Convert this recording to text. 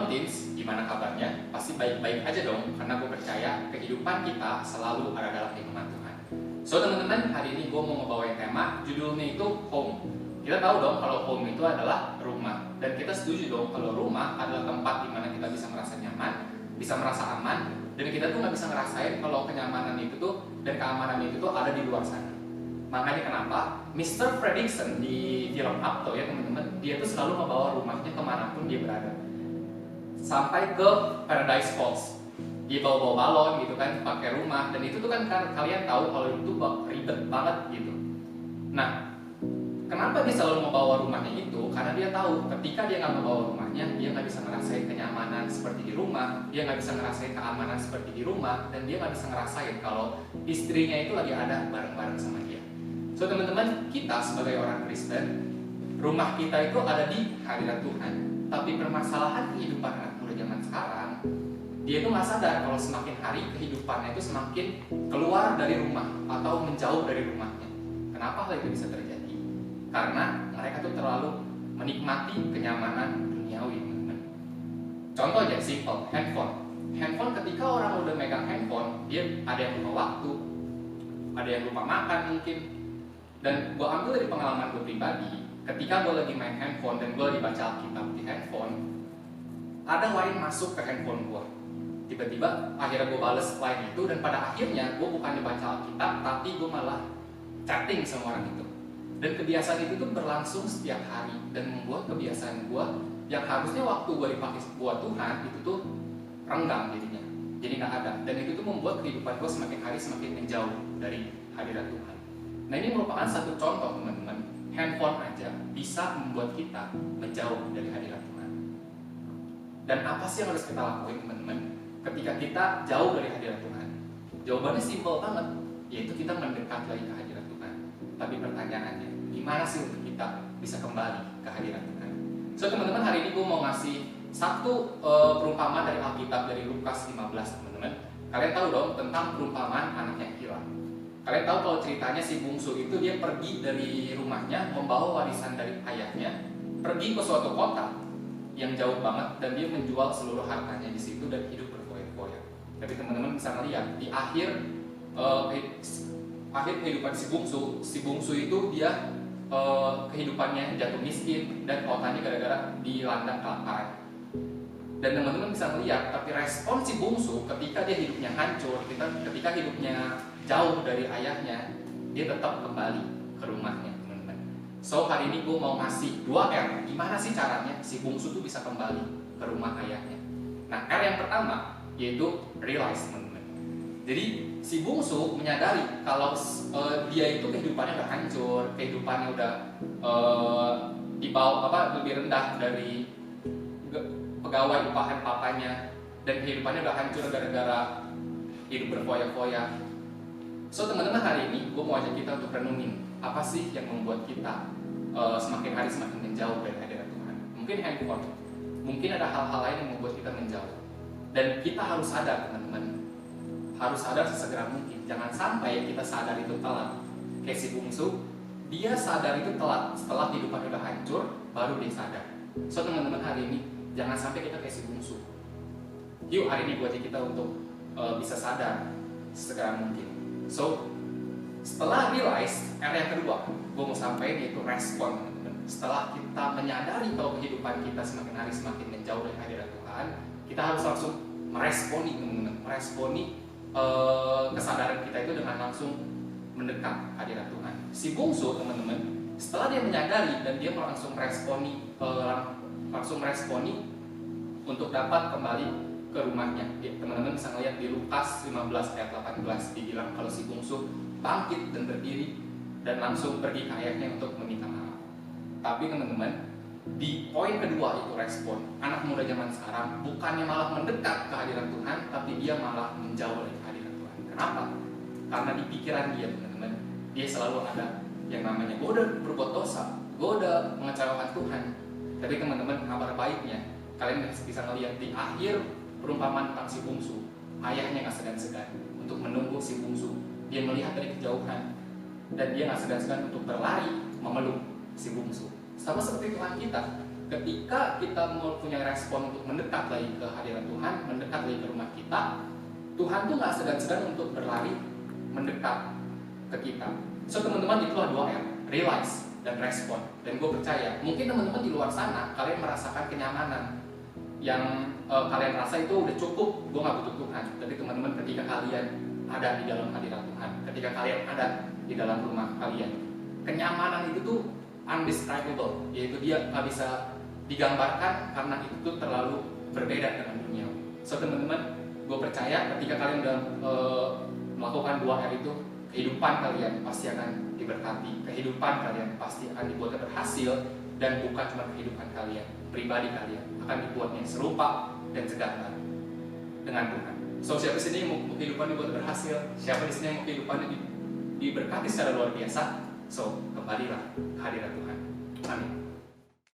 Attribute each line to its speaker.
Speaker 1: teens, gimana kabarnya? Pasti baik-baik aja dong, karena gue percaya kehidupan kita selalu ada dalam lindungan Tuhan. So teman-teman, hari ini gue mau ngebawain tema, judulnya itu home. Kita tahu dong kalau home itu adalah rumah, dan kita setuju dong kalau rumah adalah tempat di mana kita bisa merasa nyaman, bisa merasa aman, dan kita tuh nggak bisa ngerasain kalau kenyamanan itu tuh dan keamanan itu tuh ada di luar sana. Makanya kenapa Mr. Fredrickson di film Up ya teman-teman, dia tuh selalu membawa rumahnya kemanapun dia berada, sampai ke Paradise Falls. Dia bawa balon gitu kan, pakai rumah, dan itu tuh kan kalian tahu kalau itu ribet banget gitu. Nah, kenapa dia selalu membawa rumahnya itu? Karena dia tahu ketika dia nggak membawa rumahnya, dia nggak bisa ngerasain kenyamanan seperti di rumah, dia nggak bisa ngerasain keamanan seperti di rumah, dan dia nggak bisa ngerasain kalau istrinya itu lagi ada bareng-bareng sama dia. So teman-teman, kita sebagai orang Kristen, rumah kita itu ada di hadirat Tuhan. Tapi permasalahan kehidupan anak muda zaman sekarang, dia tuh nggak sadar kalau semakin hari kehidupannya itu semakin keluar dari rumah atau menjauh dari rumahnya. Kenapa hal itu bisa terjadi? Karena mereka tuh terlalu menikmati kenyamanan duniawi, teman-teman. Contoh aja simple, handphone. Handphone, ketika orang udah megang handphone, dia ada yang lupa waktu, ada yang lupa makan mungkin. Dan gue ambil dari pengalaman gue pribadi, ketika gue lagi main handphone dan gue lagi baca Alkitab di handphone, ada line masuk ke handphone gue. Tiba-tiba akhirnya gue bales line itu, dan pada akhirnya gue bukannya baca Alkitab, tapi gue malah chatting sama orang itu. Dan kebiasaan itu tuh berlangsung setiap hari, dan membuat kebiasaan gue yang harusnya waktu gue dipakai buat Tuhan itu tuh renggang jadinya, jadi nggak ada. Dan itu tuh membuat kehidupan gue semakin hari semakin menjauh dari hadirat Tuhan. Nah, ini merupakan satu contoh teman-teman, handphone aja bisa membuat kita menjauh dari hadirat Tuhan. Dan apa sih yang harus kita lakuin teman-teman ketika kita jauh dari hadirat Tuhan? Jawabannya simpel banget, yaitu kita mendekat lagi ke hadirat Tuhan. Tapi pertanyaannya, gimana sih untuk kita bisa kembali ke hadirat Tuhan? So teman-teman, hari ini gue mau ngasih satu perumpamaan dari Alkitab, dari Lukas 15 teman-teman. Kalian tahu dong tentang perumpamaan anak yang hilang. Kalian tahu kalau ceritanya si bungsu itu dia pergi dari rumahnya, membawa warisan dari ayahnya, pergi ke suatu kota yang jauh banget, dan dia menjual seluruh hartanya di situ dan hidup berfoya-foya. Tapi teman-teman bisa melihat di akhir kehidupan si bungsu itu dia kehidupannya jatuh miskin dan kotanya gara-gara dilanda kelaparan. Dan teman-teman bisa melihat, tapi respon si bungsu ketika dia hidupnya hancur, ketika hidupnya jauh dari ayahnya, dia tetap kembali ke rumahnya, teman-teman. So hari ini gue mau ngasih 2R, gimana sih caranya si bungsu tuh bisa kembali ke rumah ayahnya. Nah, R yang pertama yaitu realize, teman-teman. Jadi si bungsu menyadari kalau dia itu kehidupannya udah hancur, kehidupannya udah di bawah lebih rendah dari pegawai upahan papanya, dan kehidupannya udah hancur gara-gara hidup berfoya-foya. So teman-teman, hari ini gue mau ajak kita untuk renungin apa sih yang membuat kita semakin hari semakin menjauh dari hadirat Tuhan. Mungkin handphone, mungkin ada hal-hal lain yang membuat kita menjauh. Dan kita harus sadar teman-teman, harus sadar sesegera mungkin. Jangan sampai kita sadar itu telat. Kayak si bungsu, dia sadar itu telat, setelah kehidupan udah hancur baru dia sadar. So teman-teman, hari ini jangan sampai kita kayak si bungsu. Yuk hari ini gue ajak kita untuk bisa sadar segera mungkin. So setelah realize, R yang kedua gue mau sampaikan yaitu respon, teman-teman. Setelah kita menyadari kalau kehidupan kita semakin hari semakin menjauh dari hadirat Tuhan, kita harus langsung meresponi, teman-teman. Meresponi kesadaran kita itu dengan langsung mendekat hadirat Tuhan. Si bungsu, teman-teman, setelah dia menyadari dan dia langsung meresponi untuk dapat kembali ke rumahnya. Teman-teman bisa ngeliat di Lukas 15 ayat 18 dibilang kalau si bungsu bangkit dan berdiri dan langsung pergi ke ayahnya untuk meminta maaf. Tapi teman-teman, di poin kedua itu respon. Anak muda zaman sekarang bukannya malah mendekat ke hadirat Tuhan, tapi dia malah menjauh dari hadirat Tuhan. Kenapa? Karena di pikiran dia, teman-teman, dia selalu ada yang namanya gue udah berbuat dosa, gue udah mengecewakan Tuhan. Tapi teman-teman, kabar baiknya, kalian bisa melihat di akhir perumpamaan tentang si bungsu, ayahnya gak segan-segan untuk menunggu si bungsu. Dia melihat dari kejauhan, dan dia gak segan-segan untuk berlari memeluk si bungsu. Sama seperti Tuhan kita, ketika kita mau punya respon untuk mendekat lagi ke hadirat Tuhan, mendekat lagi ke rumah kita, Tuhan tuh nggak segan-segan untuk berlari mendekat ke kita. So teman-teman, itulah 2R, realize dan respon. Dan gue percaya, mungkin teman-teman di luar sana kalian merasakan kenyamanan yang kalian rasa itu udah cukup, gue nggak butuh Tuhan. Tapi teman-teman, ketika kalian ada di dalam hadirat Tuhan, ketika kalian ada di dalam rumah kalian, kenyamanan itu tuh undescribable, yaitu dia nggak bisa digambarkan karena itu tuh terlalu berbeda dengan dunia. So teman-teman, gue percaya ketika kalian udah melakukan 2R itu, kehidupan kalian pasti akan diberkati, kehidupan kalian pasti akan dibuat berhasil, dan bukan cuma kehidupan kalian, pribadi kalian akan dibuatnya serupa dan sejahtera dengan Tuhan. So siapa di sini yang mau kehidupan dibuat berhasil? Siapa di sini yang mau kehidupannya diberkati secara luar biasa? So kembalilah ke hadirat Tuhan. Amin.